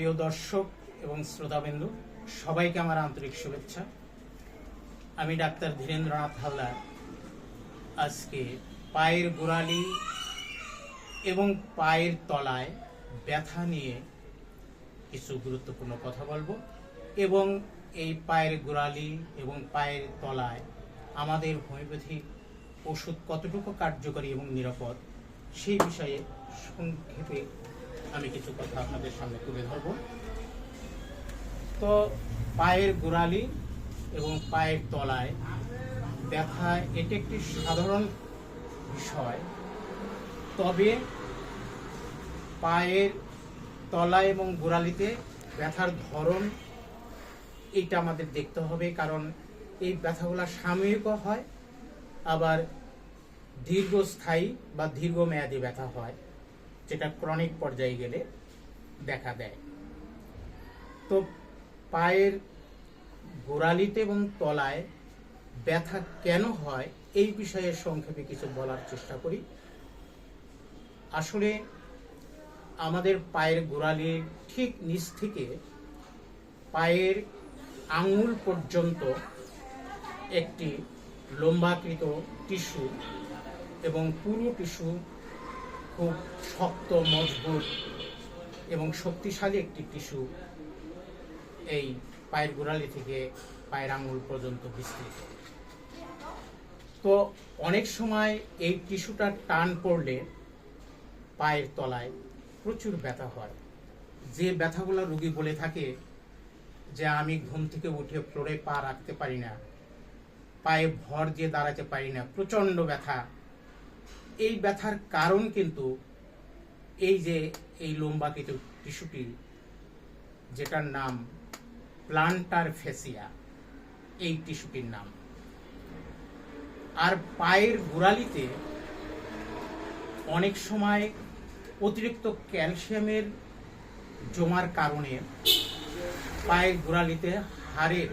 প্রিয় দর্শক এবং শ্রোতাবিন্দু, সবাইকে আমার আন্তরিক শুভেচ্ছা। আমি ডাক্তার ধীরেন্দ্রনাথ হালদার আজকে পায়ের গোড়ালি এবং পায়ের তলায় ব্যথা নিয়ে কিছু গুরুত্বপূর্ণ কথা বলবো এবং এই পায়ের গোড়ালি এবং পায়ের তলায় আমাদের হোমিওপ্যাথিক ওষুধ কতটুকু কার্যকরী এবং নিরাপদ সেই বিষয়ে সংক্ষেপে আমি কিছু কথা আপনাদের সামনে তুলে ধরব। তো পায়ের গোড়ালি এবং পায়ের তলায় ব্যথা এটি একটি সাধারণ বিষয়, তবে পায়ের তলা এবং গোড়ালিতে ব্যথার ধরন এটা আমাদের দেখতে হবে, কারণ এই ব্যথাগুলো সাময়িকও হয়, আবার দীর্ঘস্থায়ী বা দীর্ঘমেয়াদী ব্যথা হয়, যেটা ক্রনিক পর্যায়ে গেলে দেখা দেয়। তো পায়ের গোড়ালিতে এবং তলায় ব্যথা কেন হয় এই বিষয়ে সংক্ষেপে কিছু বলার চেষ্টা করি। আসলে আমাদের পায়ের গোড়ালির ঠিক নিচ থেকে পায়ের আঙুল পর্যন্ত একটি লম্বাকৃত টিস্যু এবং পুরো টিস্যু খুব শক্ত, মজবুত এবং শক্তিশালী একটি টিস্যু এই পায়ের গোড়ালি থেকে পায়ের আঙুল পর্যন্ত বিস্তৃত। তো অনেক সময় এই টিস্যুটা টান পড়লে পায়ের তলায় প্রচুর ব্যথা হয়। যে ব্যথাগুলো রোগী বলে থাকে যে আমি ঘুম থেকে উঠে ফ্লোরে পা রাখতে পারি না, পায়ে ভর দিয়ে দাঁড়াতে পারি না, প্রচণ্ড ব্যথা। এই ব্যথার কারণ কিন্তু এই যে এই লম্বাকৃত টিস্যুটি, যেটার নাম প্লান্টার ফেসিয়া, এই টিস্যুটির নাম। আর পায়ের গোড়ালিতে অনেক সময় অতিরিক্ত ক্যালসিয়ামের জমার কারণে পায়ের গোড়ালিতে হাড়ের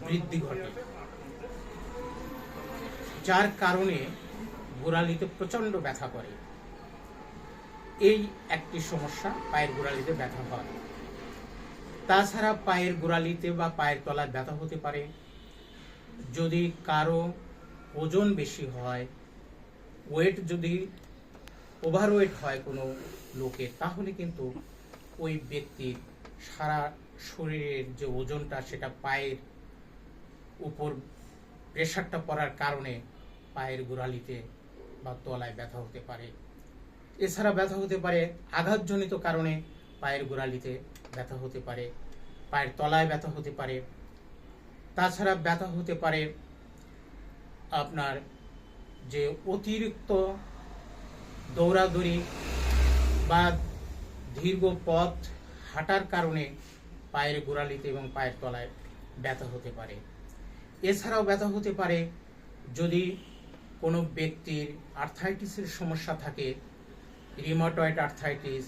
বৃদ্ধি ঘটে, যার কারণে গোড়ালিতে প্রচণ্ড ব্যথা করে। এই একটি সমস্যা, পায়ের গোড়ালিতে ব্যথা হয়। তাছাড়া পায়ের গোড়ালিতে বা পায়ের তলায় ব্যথা হতে পারে যদি কারো ওজন বেশি হয়, ওয়েট যদি ওভারওয়েট হয় কোনো লোকের, তাহলে কিন্তু ওই ব্যক্তির সারা শরীরের যে ওজনটা সেটা পায়ের উপর প্রেশারটা পড়ার কারণে পায়ের গোড়ালিতে বা তলায় ব্যথা হতে পারে। এছাড়া ব্যথা হতে পারে আঘাতজনিত কারণে পায়ের গোড়ালিতে ব্যথা হতে পারে, পায়ের তলায় ব্যথা হতে পারে। তাছাড়া ব্যথা হতে পারে আপনার যে অতিরিক্ত দৌড়াদৌড়ি বা দীর্ঘ পথ হাঁটার কারণে পায়ের গোড়ালিতে এবং পায়ের তলায় ব্যথা হতে পারে। এছাড়াও ব্যথা হতে পারে যদি কোনো ব্যক্তির আর্থ্রাইটিসের সমস্যা থাকে, রিউমাটয়েড আর্থ্রাইটিস,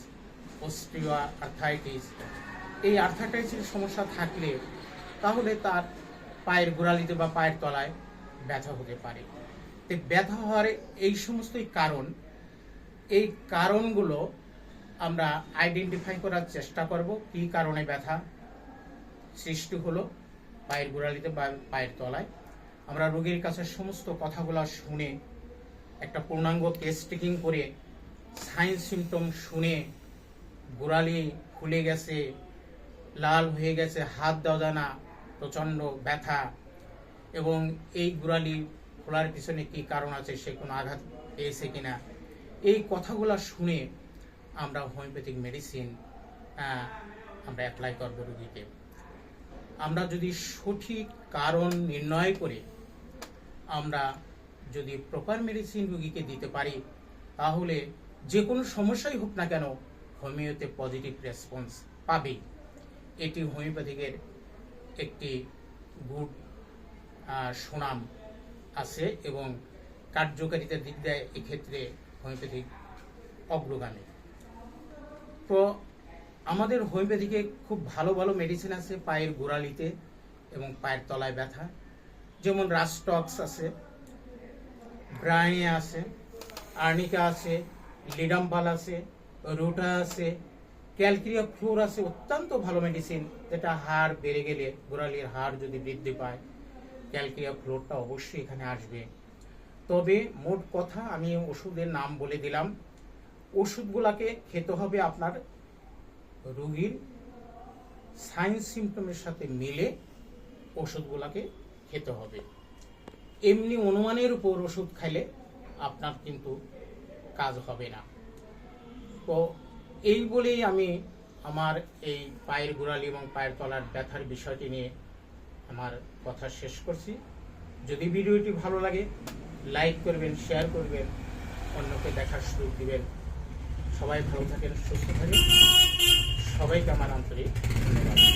অস্টিও আর্থ্রাইটিস। এই আর্থ্রাইটিসের সমস্যা থাকলে তাহলে তার পায়ের গোড়ালিতে বা পায়ের তলায় ব্যথা হতে পারে। তো ব্যথা হওয়ার এই সমস্তই কারণ, এই কারণগুলো আমরা আইডেন্টিফাই করার চেষ্টা করব, কী কারণে ব্যথা সৃষ্টি হলো পায়ের গোড়ালিতে বা পায়ের তলায়। আমরা রোগীর কাছে সমস্ত কথাগুলো শুনে একটা পূর্ণাঙ্গ কেস টেকিং করে সাইন সিমটম শুনে, গোড়ালি ফুলে গেছে, লাল হয়ে গেছে, হাত দেওয়া যায় না, প্রচণ্ড ব্যথা, এবং এই গোড়ালি খোলার পিছনে কি কারণ আছে, সে কোনো আঘাত পেয়েছে কিনা, এই কথাগুলো শুনে আমরা হোমিওপ্যাথিক মেডিসিন আমরা অ্যাপ্লাই করব রোগীকে। আমরা যদি সঠিক কারণ নির্ণয় করে আমরা যদি প্রপার মেডিসিন রোগীকে দিতে পারি, তাহলে যে কোনো সমস্যাই হোক না কেন হোমিওতে পজিটিভ রেসপন্স পাবে। এটি হোমিওপ্যাথিকের একটি গুড সুনাম আছে এবং কার্যকারিতার দিক দিয়ে এক্ষেত্রে হোমিওপ্যাথিক অগ্রগামী। তো আমাদের হোমিওপ্যাথিকে খুব ভালো ভালো মেডিসিন আছে পায়ের গোড়ালিতে এবং পায়ের তলায় ব্যথা, যেমন রাস্টক্স আছে, ব্রাইনিয়া আছে, আর্নিকা আছে, লিডাম্পাল আছে, রুটা আছে, ক্যালক্রিয়া ফ্লোর আছে অত্যন্ত ভালো মেডিসিন, যেটা হাড় বেড়ে গেলে, গোড়ালির হাড় যদি বৃদ্ধি পায়, ক্যালক্রিয়া ফ্লোরটা অবশ্যই এখানে আসবে। তবে মোট কথা আমি ওষুধের নাম বলে দিলাম, ওষুধগুলাকে খেতে হবে আপনার রোগীর সাইন সিমটমের সাথে মিলে ওষুধগুলাকে খেতে হবে। এমনি অনুমানের উপর ওষুধ খাইলে আপনার কিন্তু কাজ হবে না। তো এই বলেই আমি আমার এই পায়ের গোড়ালি এবং পায়ের তলার ব্যথার বিষয়টি নিয়ে আমার কথা শেষ করছি। যদি ভিডিওটি ভালো লাগে লাইক করবেন, শেয়ার করবেন, অন্যকে দেখার সুযোগ দিবেন। সবাই ভালো থাকেন, সুস্থ থাকেন। সবাইকে আমার আন্তরিক ধন্যবাদ।